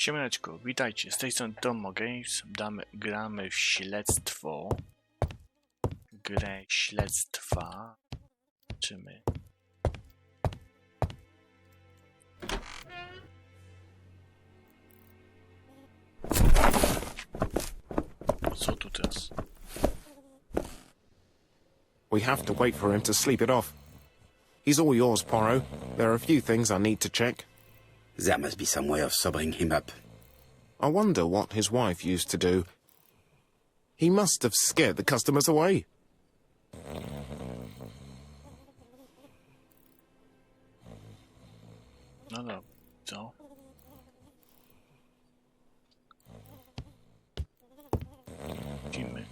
Siemaneczko, witajcie, z tej strony TommoGames. Gramy w śledztwo. Grę śledztwa. Zobaczymy. Co tu teraz? We have to wait for him to sleep it off. He's all yours, Poirot. There are a few things I need to check. There must be some way of sobering him up. I wonder what his wife used to do. He must have scared the customers away. No, co? Widzimy.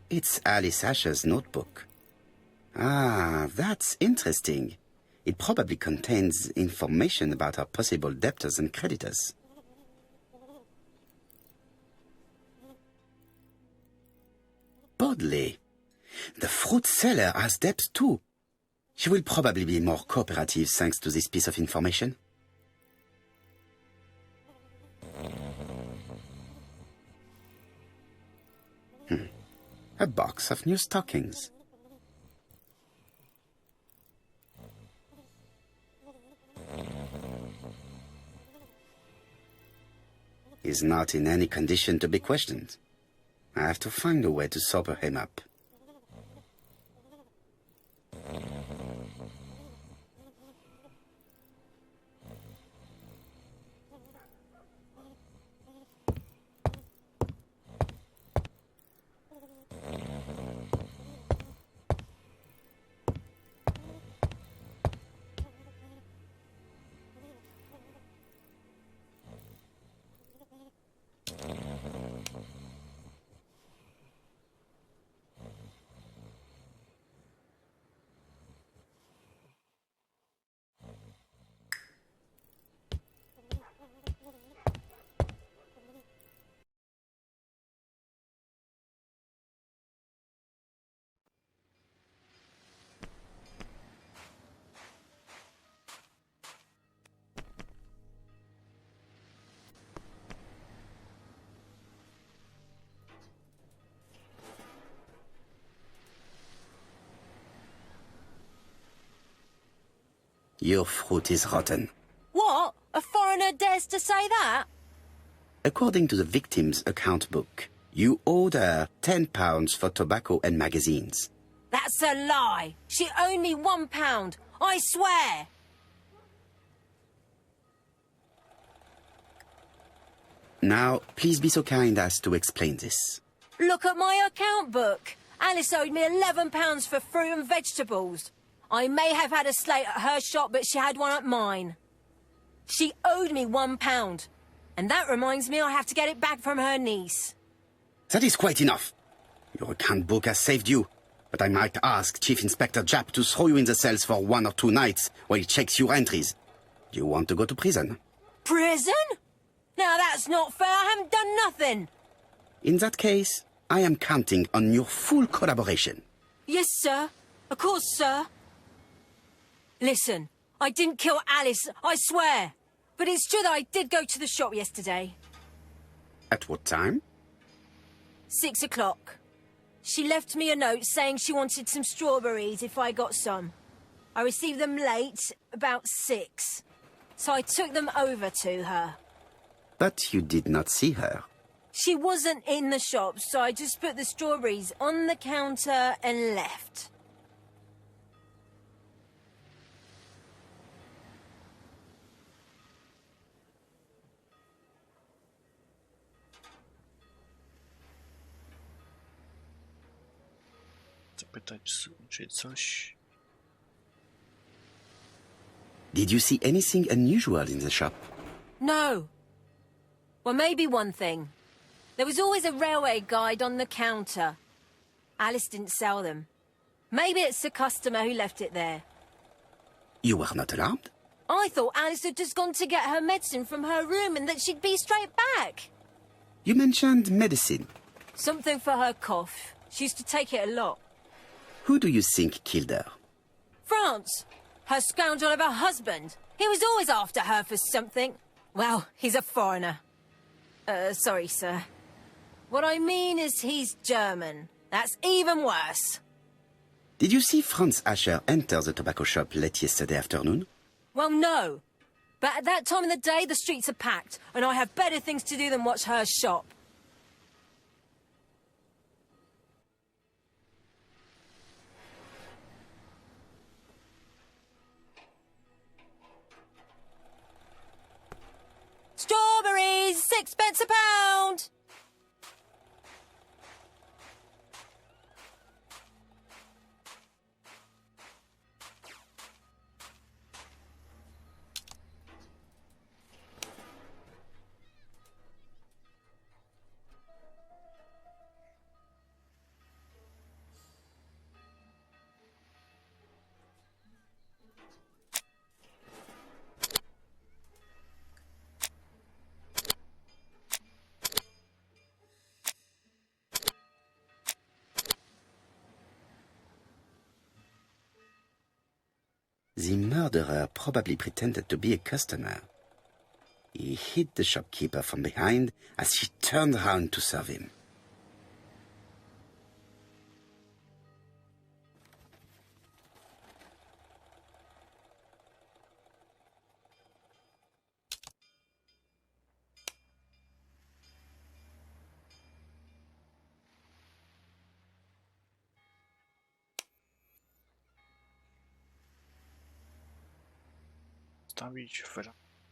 It's Alice Asher's notebook. Ah, that's interesting. It probably contains information about our possible debtors and creditors. Bodley. The fruit seller has debts too. She will probably be more cooperative thanks to this piece of information. A box of new stockings. He's not in any condition to be questioned. I have to find a way to sober him up. Your fruit is rotten. What? A foreigner dares to say that? According to the victim's account book, you owed her £10 for tobacco and magazines. That's a lie. She owed me £1. I swear. Now, please be so kind as to explain this. Look at my account book. Alice owed me £11 for fruit and vegetables. I may have had a slate at her shop, but she had one at mine. She owed me £1. And that reminds me I have to get it back from her niece. That is quite enough. Your account book has saved you, but I might ask Chief Inspector Jappa to throw you in the cells for 1 or 2 nights while he checks your entries. Do you want to go to prison? Prison? Now that's not fair. I haven't done nothing. In that case, I am counting on your full collaboration. Yes, sir. Of course, sir. Listen, I didn't kill Alice, I swear. But it's true that I did go to the shop yesterday. At what time? 6 o'clock. She left me a note saying she wanted some strawberries if I got some. I received them late, about 6. So I took them over to her. But you did not see her. She wasn't in the shop, so I just put the strawberries on the counter and left. Zapytać, czy coś... Did you see anything unusual in the shop? No. Well, maybe one thing. There was always a railway guide on the counter. Alice didn't sell them. Maybe it's the customer who left it there. You were not alarmed? I thought Alice had just gone to get her medicine from her room and that she'd be straight back. You mentioned medicine. Something for her cough. She used to take it a lot. Who do you think killed her? France. Her scoundrel of a husband. He was always after her for something. Well, he's a foreigner. Sorry, sir. What I mean is he's German. That's even worse. Did you see Franz Asher enter the tobacco shop late yesterday afternoon? Well, no. But at that time of the day, the streets are packed, and I have better things to do than watch her shop. Strawberries, 6 pence a pound! The murderer probably pretended to be a customer. He hit the shopkeeper from behind as she turned round to serve him. Stawić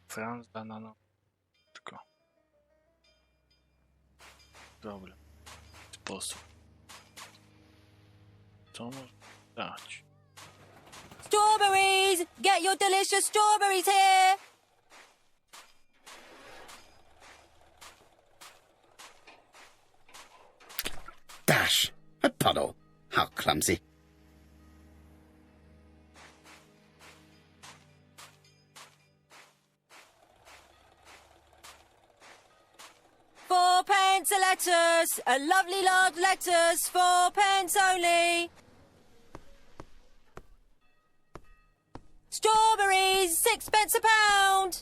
Franza na notko. Dobra. Sposób. Co można dać? Strawberries! Get your delicious strawberries here! Dash! A puddle! How clumsy! £4 a lettuce! A lovely large lettuce, 4 pence only! Strawberries, 6 pence a pound!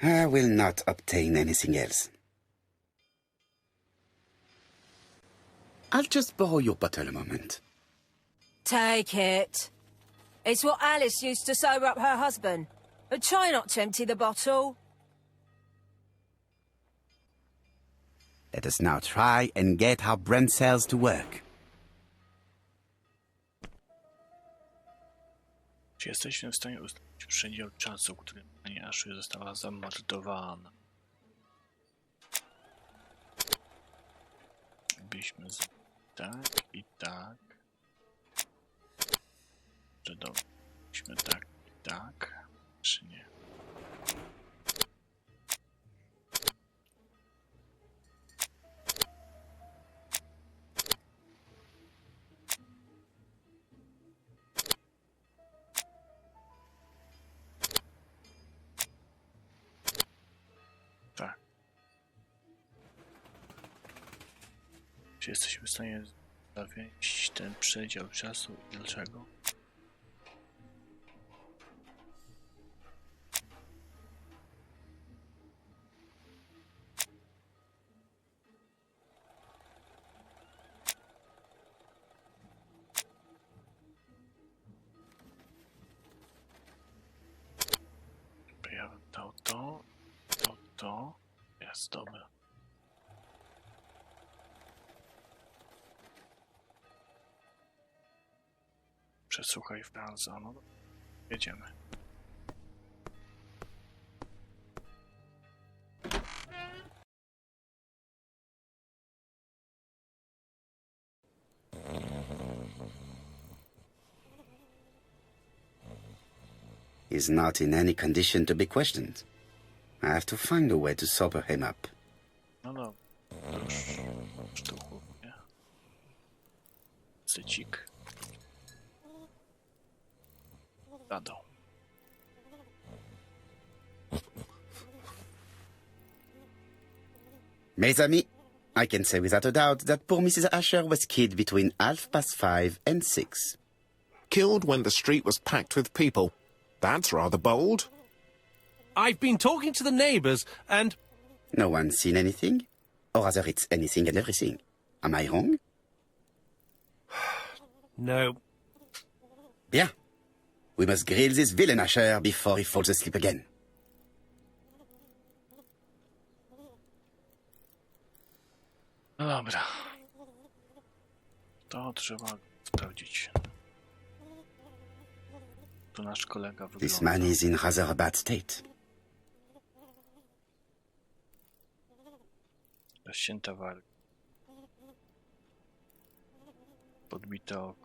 I will not obtain anything else. I'll just borrow your bottle a moment. Take it. It's what Alice used to sober up her husband. But try not to empty the bottle. Let us now try and get our brain cells to work. Czy jesteśmy w stanie ustalić przedział czasu, w którym pani Ashley została zamordowana? Byliśmy z... tak i tak. Że dobrze. Byliśmy tak i tak. Czy nie? Tak. Czy jesteśmy w stanie zawieść ten przedział czasu i dlaczego? Ja bym dał to. Jest dobre. Przesłuchaj Franza, no jedziemy. He's not in any condition to be questioned. I have to find a way to sober him up. No dobra, już to chłopie. Cycik. Zadał. Mes amis, I can say without a doubt that poor Mrs. Asher was killed between 5:30 and 6. Killed when the street was packed with people. That's rather bold. I've been talking to the neighbours, and... No one's seen anything? Or rather, it's anything and everything. Am I wrong? No. Bien. We must grill this villain Asher before he falls asleep again. No dobra. To trzeba sprawdzić. Tu nasz kolega This wygląda. man is in rather a bad state. Rozcięta warga. Podbite oko.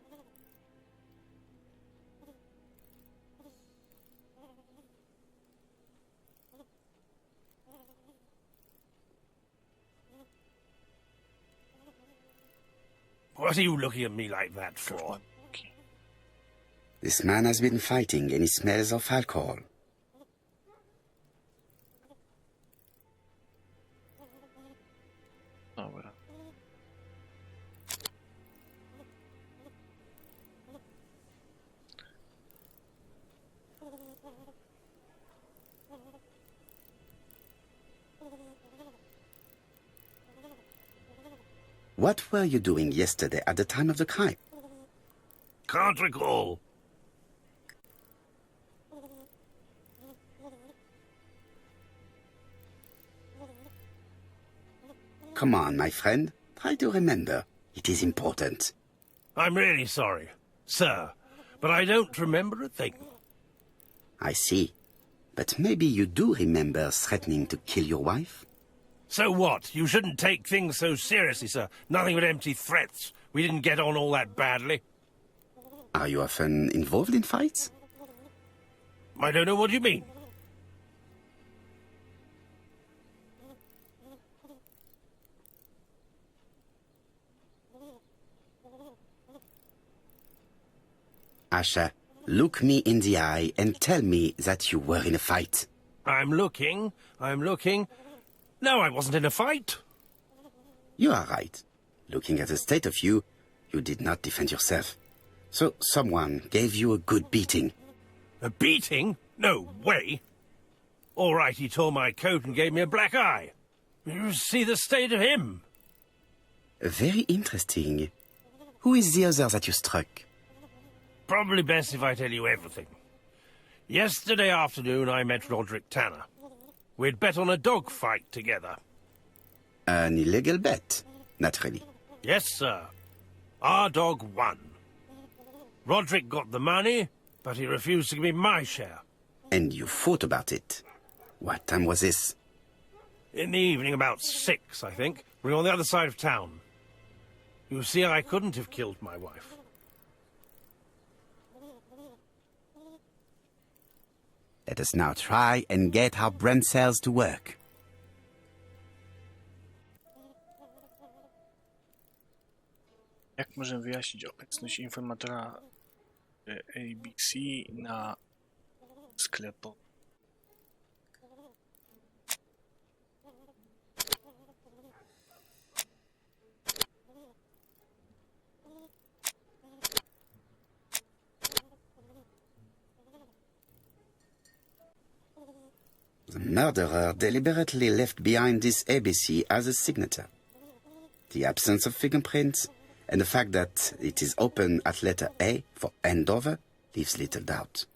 What are you looking at me like that for? Krwawiutki. This man has been fighting and he smells of alcohol. Dobra. What were you doing yesterday at the time of the crime? Can't recall. Come on, my friend. Try to remember. It is important. I'm really sorry, sir, but I don't remember a thing. I see. But maybe you do remember threatening to kill your wife? So what? You shouldn't take things so seriously, sir. Nothing but empty threats. We didn't get on all that badly. Are you often involved in fights? I don't know what you mean. Asher, look me in the eye and tell me that you were in a fight. I'm looking. No, I wasn't in a fight. You are right. Looking at the state of you, you did not defend yourself. So someone gave you a good beating. A beating? No way. All right, he tore my coat and gave me a black eye. You see the state of him. Very interesting. Who is the other that you struck? Probably best if I tell you everything. Yesterday afternoon, I met Roderick Tanner. We'd bet on a dog fight together. An illegal bet, naturally. Yes, sir. Our dog won. Roderick got the money, but he refused to give me my share. And you fought about it. What time was this? In the evening, about 6, I think. We were on the other side of town. You see, I couldn't have killed my wife. Let us now try and get our brain cells to work. Jak możemy wyjaśnić obecność informatora ABC na sklepu? The murderer deliberately left behind this ABC as a signature. The absence of fingerprints and the fact that it is open at letter A for Andover leaves little doubt.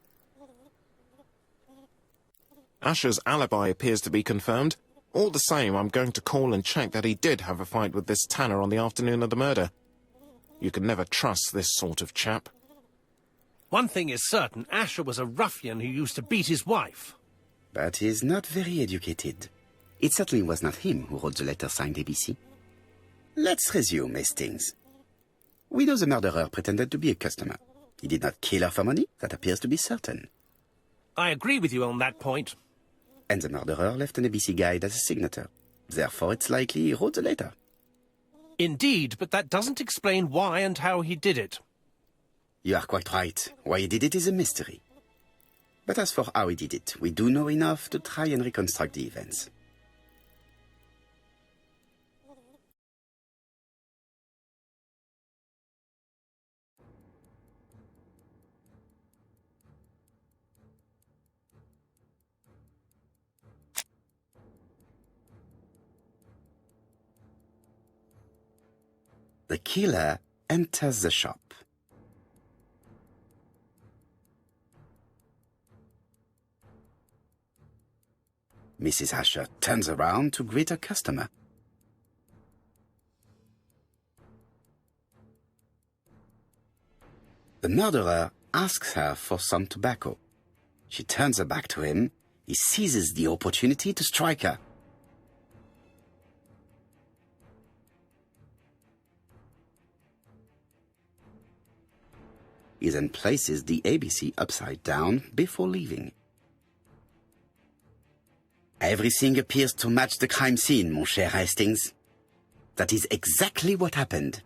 Asher's alibi appears to be confirmed. All the same, I'm going to call and check that he did have a fight with this Tanner on the afternoon of the murder. You can never trust this sort of chap. One thing is certain, Asher was a ruffian who used to beat his wife. But he is not very educated. It certainly was not him who wrote the letter signed ABC. Let's resume, Hastings. We know the murderer pretended to be a customer. He did not kill her for money. That appears to be certain. I agree with you on that point. And the murderer left an ABC guide as a signature. Therefore, it's likely he wrote the letter. Indeed, but that doesn't explain why and how he did it. You are quite right. Why he did it is a mystery. But as for how he did it, we do know enough to try and reconstruct the events. The killer enters the shop. Mrs. Asher turns around to greet a customer. The murderer asks her for some tobacco. She turns her back to him. He seizes the opportunity to strike her. He then places the ABC upside down before leaving. Everything appears to match the crime scene, mon cher Hastings. That is exactly what happened.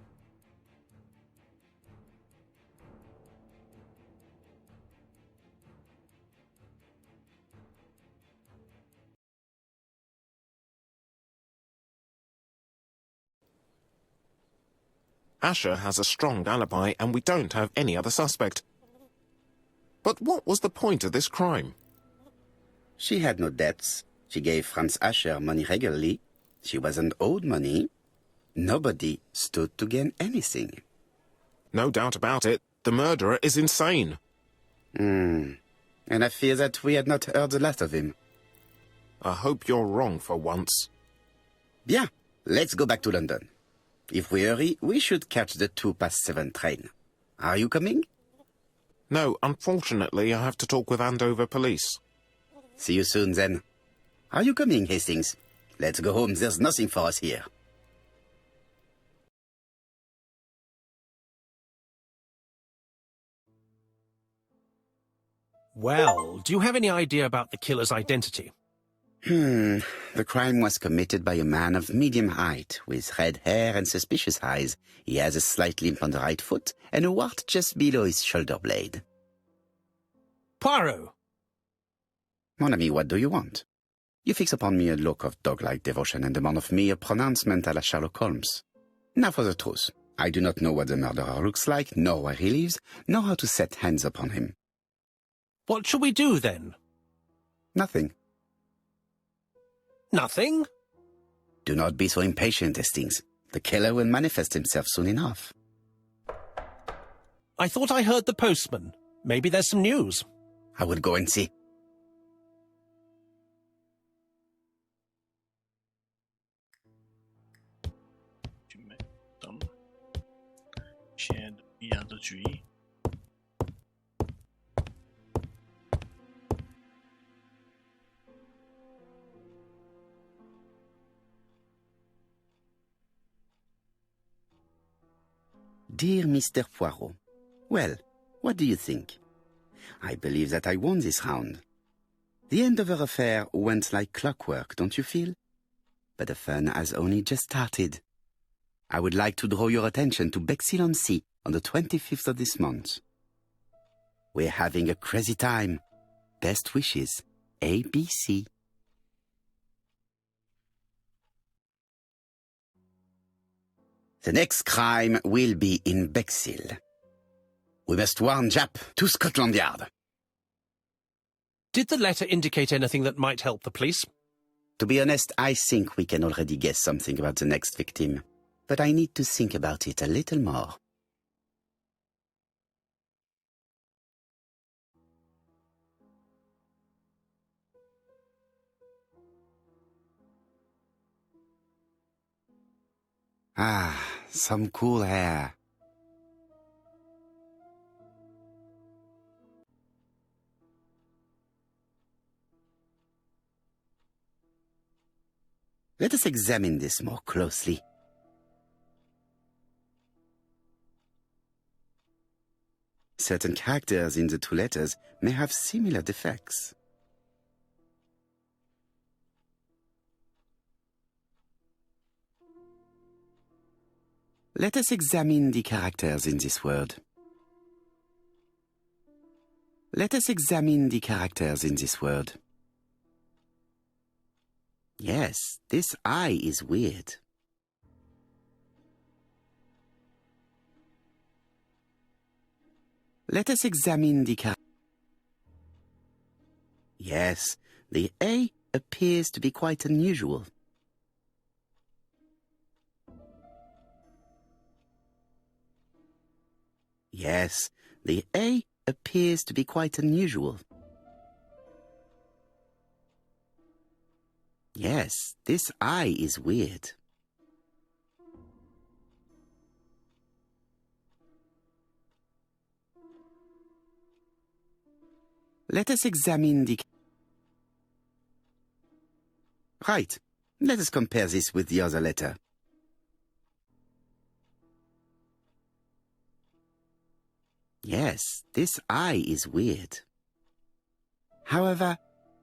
Asher has a strong alibi and we don't have any other suspect. But what was the point of this crime? She had no debts. She gave Franz Asher money regularly. She wasn't owed money. Nobody stood to gain anything. No doubt about it, the murderer is insane. And I fear that we had not heard the last of him. I hope you're wrong for once. Bien, let's go back to London. If we hurry, we should catch the 7:02 train. Are you coming? No, unfortunately, I have to talk with Andover police. See you soon, then. Are you coming, Hastings? Let's go home. There's nothing for us here. Well, do you have any idea about the killer's identity? The crime was committed by a man of medium height, with red hair and suspicious eyes. He has a slight limp on the right foot and a wart just below his shoulder blade. Poirot! Mon ami, what do you want? You fix upon me a look of dog-like devotion and demand of me a pronouncement à la Sherlock Holmes. Now for the truth. I do not know what the murderer looks like, nor where he lives, nor how to set hands upon him. What shall we do, then? Nothing. Nothing? Do not be so impatient, Hastings. The killer will manifest himself soon enough. I thought I heard the postman. Maybe there's some news. I will go and see. Tam się dobija do drzwi. Dear Mr. Poirot, well, what do you think? I believe that I won this round. The Andover affair went like clockwork, don't you feel? But the fun has only just started. I would like to draw your attention to Bexhill-on-Sea on the 25th of this month. We're having a crazy time. Best wishes, ABC. The next crime will be in Bexhill. We must warn Jappa to Scotland Yard. Did the letter indicate anything that might help the police? To be honest, I think we can already guess something about the next victim. But I need to think about it a little more. Ah, some cool hair. Let us examine this more closely. Certain characters in the two letters may have similar defects. Let us examine the characters in this word. Let us examine the characters in this word. Yes, this I is weird. Let us examine the characters. Yes, the A appears to be quite unusual. Yes, the A appears to be quite unusual. Yes, this I is weird. Let us examine the... Right. Let us compare this with the other letter. Yes, this I is weird. However,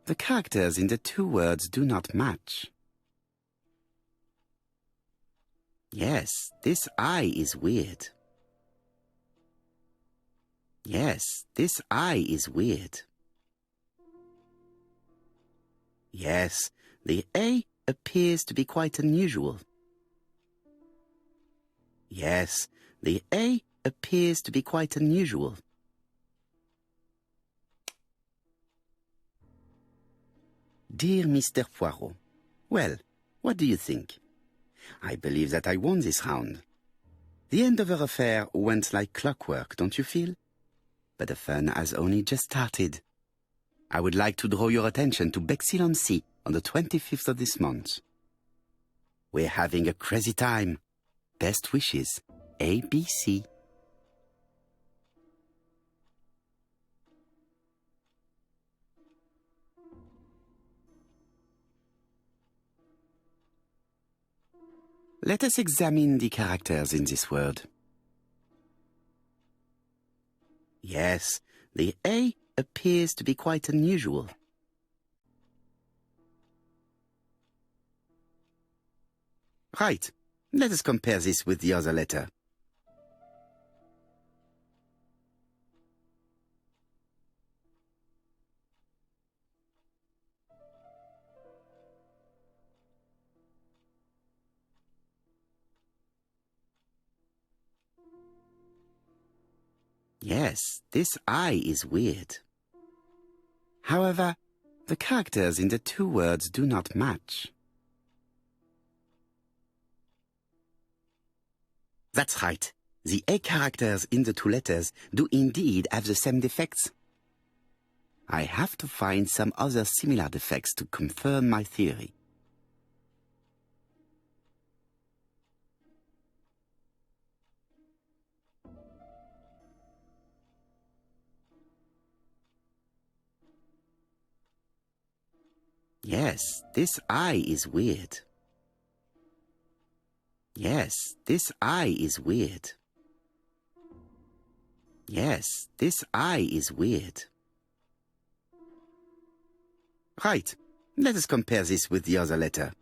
the characters in the two words do not match. Yes, this I is weird. Yes, this I is weird. Yes, the A appears to be quite unusual. Yes, the A appears to be quite unusual. Dear Mr. Poirot, well, what do you think? I believe that I won this round. The end of our affair went like clockwork, don't you feel? But the fun has only just started. I would like to draw your attention to Bexhill-on-Sea on the 25th of this month. We're having a crazy time. Best wishes, ABC. Let us examine the characters in this word. Yes, the A appears to be quite unusual. Right. Let us compare this with the other letter. Yes, this I is weird. However, the characters in the two words do not match. That's right. The A characters in the two letters do indeed have the same defects. I have to find some other similar defects to confirm my theory. Yes, this I is weird. Yes, this I is weird. Yes, this I is weird. Right. Let us compare this with the other letter.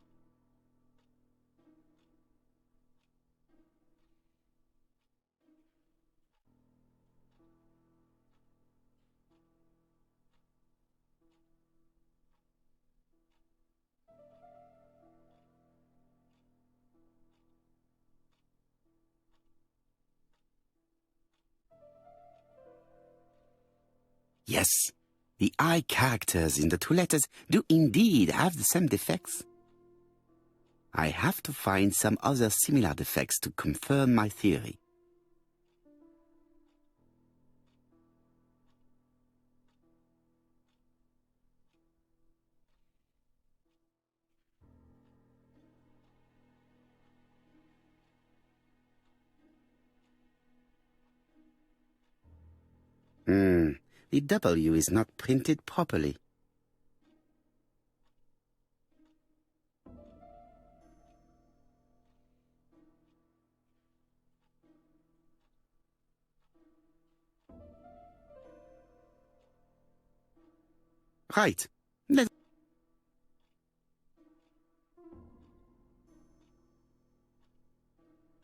Yes, the I characters in the two letters do indeed have the same defects. I have to find some other similar defects to confirm my theory. The W is not printed properly. Right.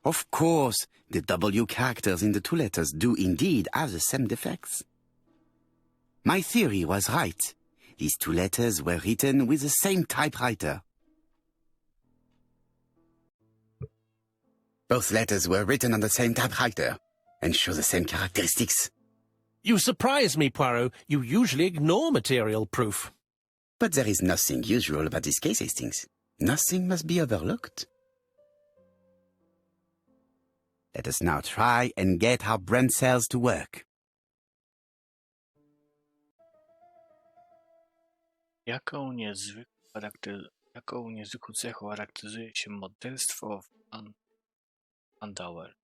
Of course, the W characters in the two letters do indeed have the same defects. My theory was right. These two letters were written with the same typewriter. Both letters were written on the same typewriter and show the same characteristics. You surprise me, Poirot. You usually ignore material proof. But there is nothing usual about this case, Hastings. Nothing must be overlooked. Let us now try and get our brain cells to work. Jaką niezwykłą cechą charakteryzuje się modelstwo w Andauer?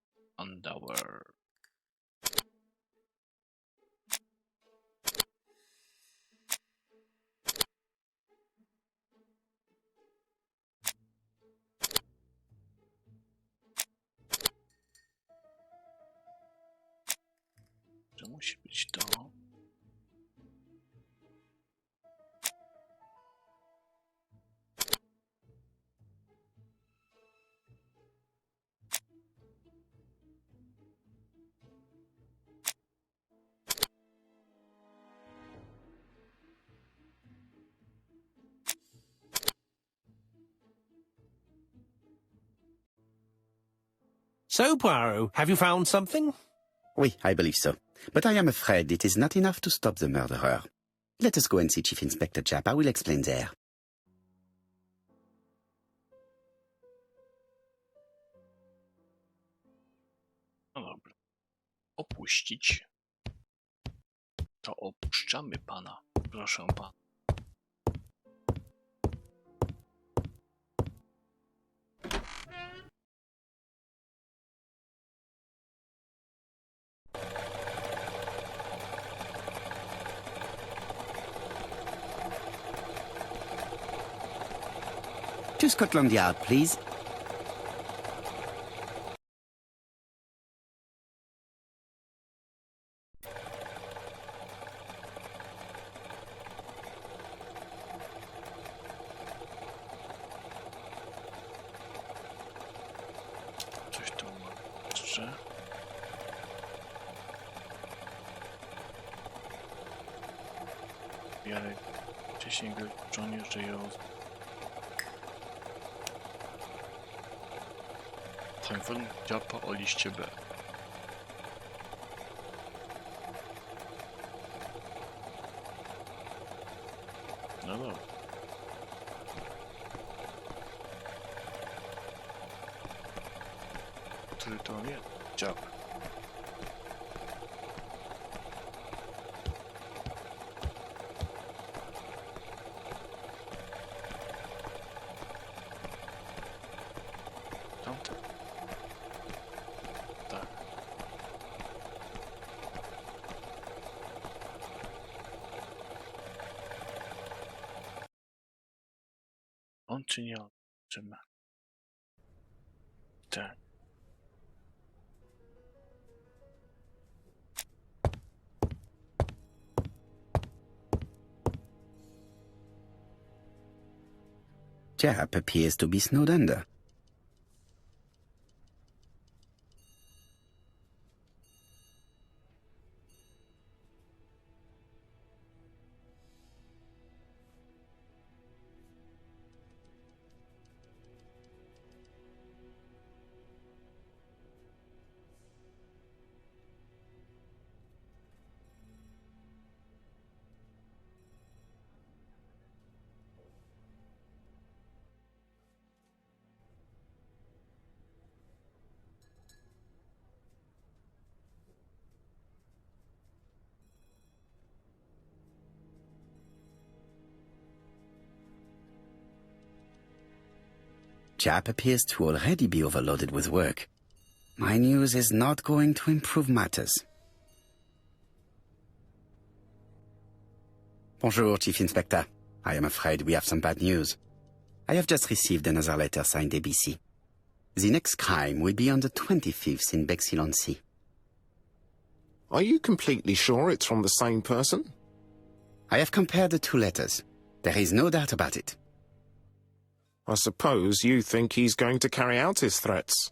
To musi być to. So, Poirot, have you found something? Oui, I believe so. But I am afraid it is not enough to stop the murderer. Let us go and see Chief Inspector Jappa will explain there. No dobra. Opuścić. To opuszczamy pana. Proszę pana. To Scotland Yard, please. Coś tu ma jeszcze. Wiarę wcześniej go żołnierze ją. Poinformuj Jappa o liście B. No dobra. Który to on jest? Jappa. Tamten? Tak. On czy nie on? Czy my? Tak. Japp appears to be snowed under. Japp appears to already be overloaded with work. My news is not going to improve matters. Bonjour, Chief Inspector. I am afraid we have some bad news. I have just received another letter signed ABC. The next crime will be on the 25th in Bexhill-on-Sea. Are you completely sure it's from the same person? I have compared the two letters. There is no doubt about it. I suppose you think he's going to carry out his threats.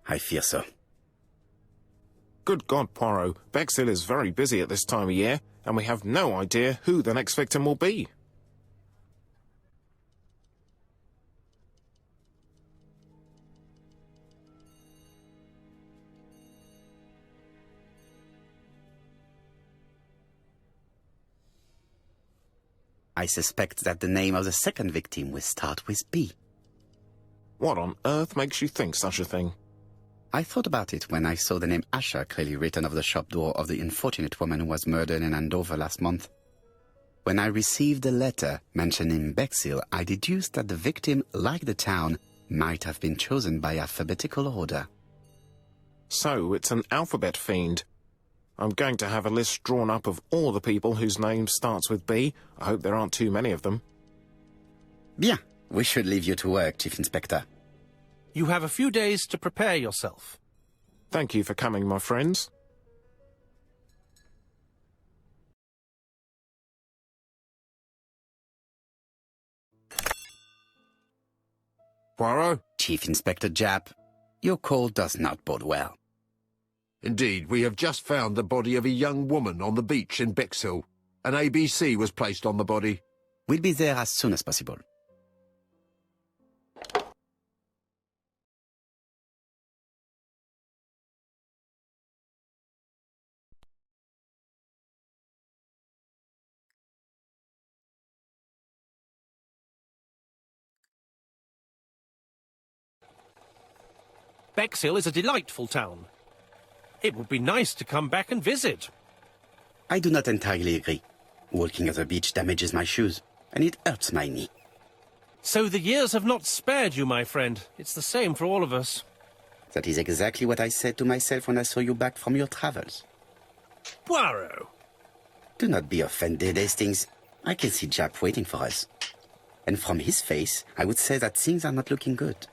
I fear so. Good God, Poirot. Bexhill is very busy at this time of year, and we have no idea who the next victim will be. I suspect that the name of the second victim will start with B. What on earth makes you think such a thing? I thought about it when I saw the name Asher clearly written over the shop door of the unfortunate woman who was murdered in Andover last month. When I received a letter mentioning Bexhill, I deduced that the victim, like the town, might have been chosen by alphabetical order. So, it's an alphabet fiend. I'm going to have a list drawn up of all the people whose name starts with B. I hope there aren't too many of them. Bien, we should leave you to work, Chief Inspector. You have a few days to prepare yourself. Thank you for coming, my friends. Poirot? Chief Inspector Japp, your call does not bode well. Indeed, we have just found the body of a young woman on the beach in Bexhill. An ABC was placed on the body. We'll be there as soon as possible. Bexhill is a delightful town. It would be nice to come back and visit. I do not entirely agree. Walking at the beach damages my shoes, and it hurts my knee. So the years have not spared you, my friend. It's the same for all of us. That is exactly what I said to myself when I saw you back from your travels. Poirot! Do not be offended, Hastings. I can see Japp waiting for us. And from his face, I would say that things are not looking good.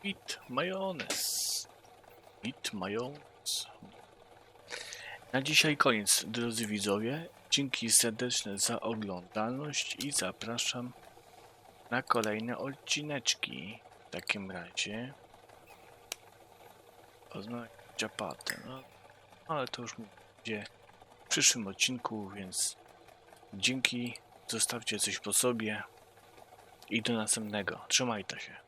Eat majonez. Eat majonez. Na dzisiaj koniec, drodzy widzowie. Dzięki serdeczne za oglądalność i zapraszam na kolejne odcineczki. W takim razie poznać Jappatę. No, ale to już będzie w przyszłym odcinku, więc dzięki, zostawcie coś po sobie i do następnego. Trzymajcie się.